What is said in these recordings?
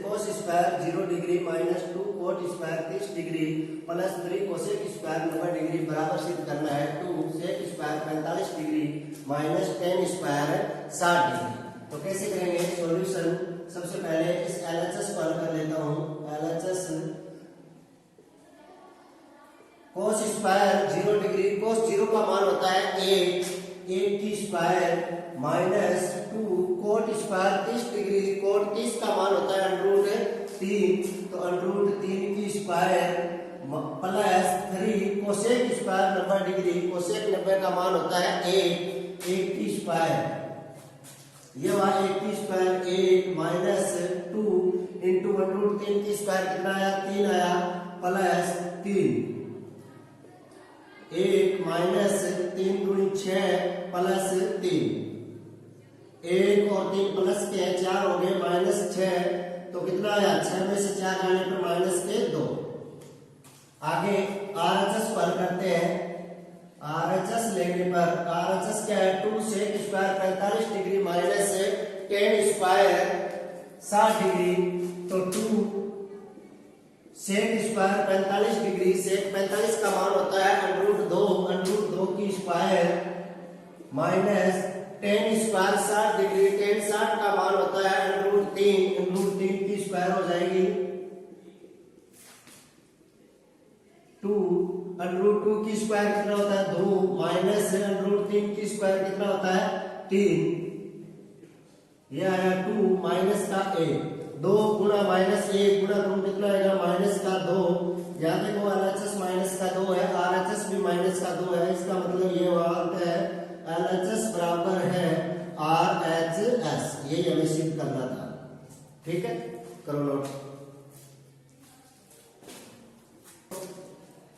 cos square 0 degree minus 2 cot square 30 degree plus 3 cosec square 90 degree बराबर सिद्ध करना है 2 sec square 45 degree minus tan square 60 degree. तो कैसे करेंगे सॉल्यूशन? सबसे पहले इस LHS को हल कर लेता हूँ। LHS cos square 0 degree, cos 0 का मान होता है 8 की square minus 2 cot square 30 degree, cot 30 का मान होता है √3, तो √3 की square plus 3 cosec square 90 degree, cosec 90 का मान होता है 8 की स्क्वायर, ये वहाँ 8 की स्क्वायर 8 माइनस 2 इंटू √3 की स्क्वायर कितना आया 3 आया प्लस 3 1 माइनस 3 दूनी 6 प्लस 3 1 और 3 प्लस के 4 हो गए माइनस 6, तो कितना आया 6 में से 4 जाने पर माइनस के 2। आगे RHS पर करते हैं। RHS लेने पर RHS क्या है 2 sec square 45 degree minus tan square 60 degree, तो 2 sec स्क्वायर 45 डिग्री, sec 45 का मान होता है √2 की square minus tan square 60 degree, tan 60 का मान होता है √3 की स्क्वायर हो जाएगी 2 √2 की स्क्वायर कितना होता है 2 माइनस √3 की स्क्वायर कितना होता है 3, ये आया 2 माइनस का 1, 2 गुणा माइनस 1 गुणा 2 कितना आएगा माइनस का 2। यहाँ देखो LHS माइनस का 2 है, RHS भी माइनस का 2 है, इसका मतलब ये होता है LHS बराबर है RHS, यही हमें सिद्ध करना था। ठीक है, करो नोट।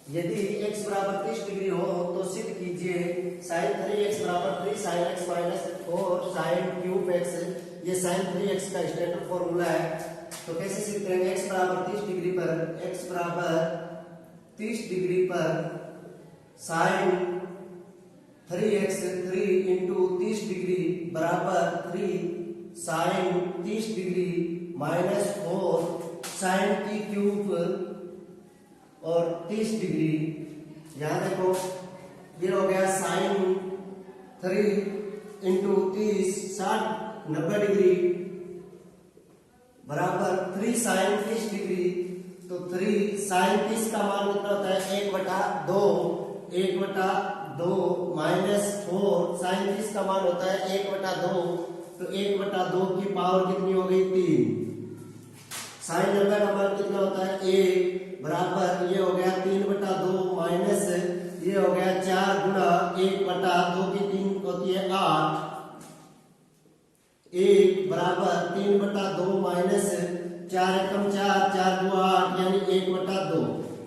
यदि x बराबर 30 डिग्री हो तो सिद्ध कीजिए sin 3x बराबर 3 sin x minus 4 sin cube x, ये sin 3x का स्टैंडर्ड फॉर्मूला है। तो कैसे सिद्ध करेंगे? x बराबर 30 डिग्री पर x बराबर 30 डिग्री पर sin 3x 3 इंटू 30 डिग्री बराबर 3 sin 30 डिग्री माइनस 4 sin की क्यूब और 30 डिग्री। यहाँ देखो ये हो गया sin 3 इंटू 30 90 डिग्री बराबर 3 sin 30 डिग्री, तो 3 sin 30 का मान कितना होता है 1/2 माइनस 4 sin 30 का मान होता है 1/2, तो 1/2 की पावर कितनी हो गई 3। sin 90 का मान कितना होता है 1 बराबर ये हो गया 3/2 माइनस ये हो गया 4 गुणा 1/2 की 3 होती है 8, 1 बराबर 3/2 माइनस 4 एकम 4 4 2 8 यानी 1/2,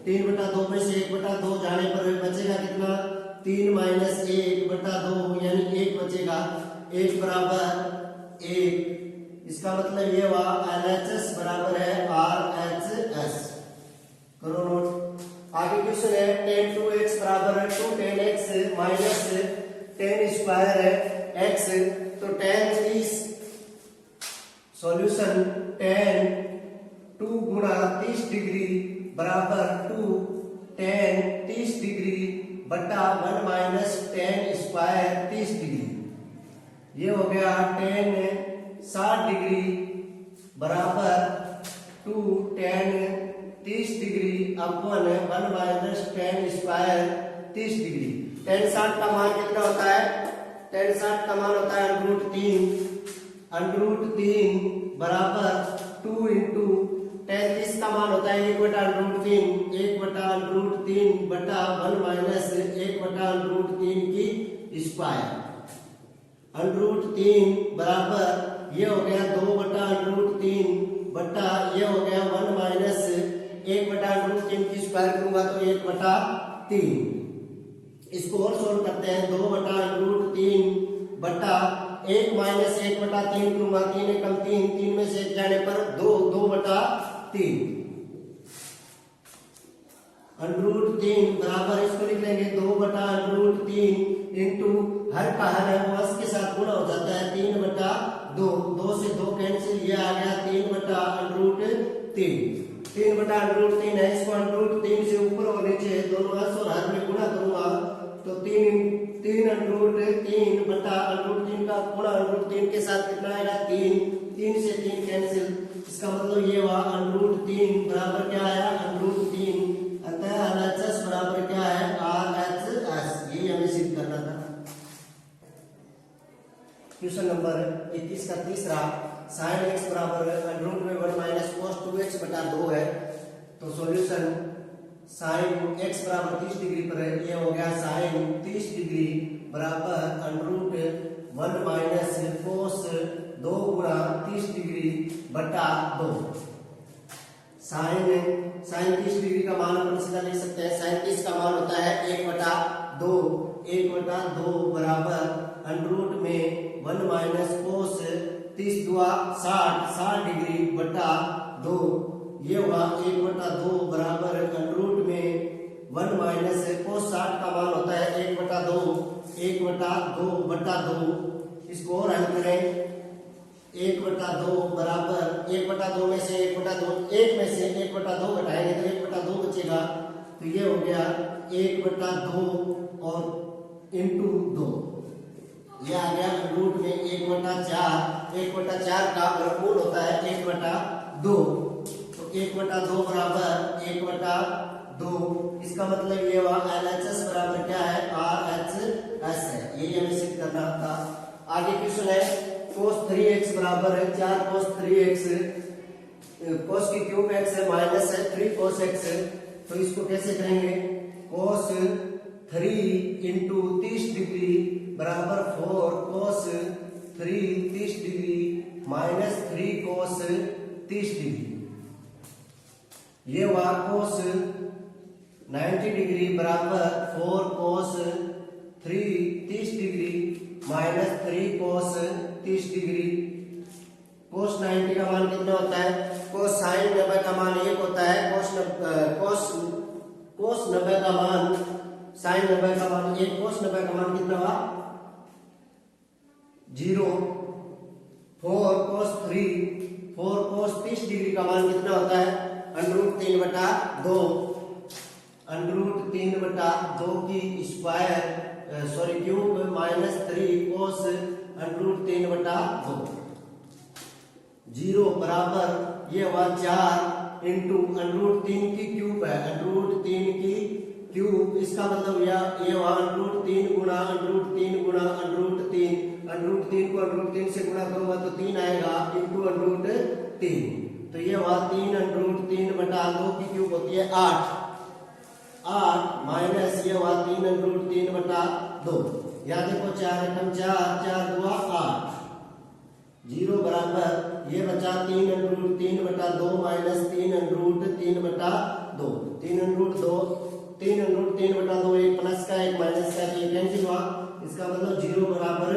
3/2 में से 1/2 जाने पर बचेगा कितना 3 माइनस 1/2 यानी 1 बचेगा, 1 बराबर 1। इसका मतलब ये हुआ LHS बराबर है RHS। करो नोट। आगे क्वेश्चन है tan 2x बराबर है 2 tan x minus tan square है x, तो tan 30 सॉल्यूशन tan 2 गुणा 30 डिग्री बराबर 2 tan 30 डिग्री बटा 1 माइनस tan स्क्वायर 30 डिग्री, ये हो गया tan 60 डिग्री बराबर 2 tan 30 डिग्री अपन 1 minus tan square 30 degree. tan 60 का मान कितना होता है? tan 60 का मान होता है √3 बराबर 2 इंटू tan 30 का मान होता है 1/√3 1/√3 बटा 1 माइनस 1/√3 की स्क्वायर, √3 बराबर ये हो गया 2/√3 बटा ये हो गया 1 माइनस 1/√3 की स्क्वायर करूंगा तो 1/3। इसको और सोल्व करते हैं 2/√3 बटा 1 माइनस 1/3 करूंगा 3 एकम 3 में से 1 जाने पर 2/3 √3 बराबर इसको लिख लेंगे 2/√3 इंटू हर का हर है वो के साथ गुणा हो जाता है 3/2, 2 से 2 कैंसिल, ये आ गया 3/√3 3 बटा √3 है, इसको √3 से ऊपर और नीचे दोनों अंश और हर में गुणा करूंगा तो 3 बटा √3 का गुणा √3 के साथ कितना आएगा 3 से 3 कैंसिल, इसका मतलब ये हुआ √3 बराबर क्या आया √3, अतः LHS बराबर क्या है RHS, यही हमें सिद्ध करना था। क्वेश्चन नंबर 21 का तीसरा, sin x बराबर √1 cos 2x बटा 2 है, तो सॉल्यूशन sin x बराबर 30 डिग्री पर है, ये हो गया sin 30 डिग्री बराबर √1 cos 2 गुणा 30 डिग्री बटा 2। sin 30 डिग्री का मान अपन सीधा लिख सकते हैं, sin 30 का मान होता है 1/2 बराबर √ में 1 cos 30 दुआ 60 डिग्री बटा 2, ये हुआ 1/2 बराबर √ में 1 cos 60 का मान होता है 1/2 बटा 2, इसको और हल करें 1/2 बराबर 1/2 में से 1/2 घटाएंगे तो 1/2 बचेगा, तो ये हो गया 1/2 और इंटू 2, ये आ गया √ में 1/4 का वर्गमूल होता है 1/2, तो 1/2 बराबर 1/2, इसका मतलब ये हुआ LHS बराबर क्या है RHS है, यही हमें सिद्ध करना था। आगे क्वेश्चन है cos 3x बराबर है 4 cos 3x, cos की क्यूब x है माइनस है 3 cos x, तो इसको कैसे करेंगे cos 3 इंटू 30 डिग्री बराबर 4 cos 3 30 degree minus 3 cos 30 degree, ये हुआ cos 90 डिग्री बराबर 4 cos 3 30 degree minus 3 cos 30 degree. cos 90 का मान कितना होता है, cos sin 90 का मान 1 होता है, cos 90 का मान sin 90 का मान 1, cos 90 का मान कितना हुआ 0। 4 cos 30 डिग्री का मान कितना होता है √3/2, √3/2 की स्क्वायर क्यूब माइनस 3 cos √3/2, 0 बराबर ये हुआ 4 इंटू √3 की क्यूब है, √3 की क्यूब, इसका मतलब ये हुआ √3 गुणा √3 गुणा √3 को √3 से गुणा करूंगा तो 3 आएगा इंटू √3, तो ये हुआ 3 √3/2 की क्यूब होती है 8 माइनस ये हुआ 3 √3/2, यहाँ देखो 4 एकम 4 दुआ 8, 0 बराबर ये बचा 3 √3/2 माइनस 3 √3/2, 3 √3/2 एक प्लस का एक माइनस का, ये कैंसिल हुआ, इसका मतलब 0 बराबर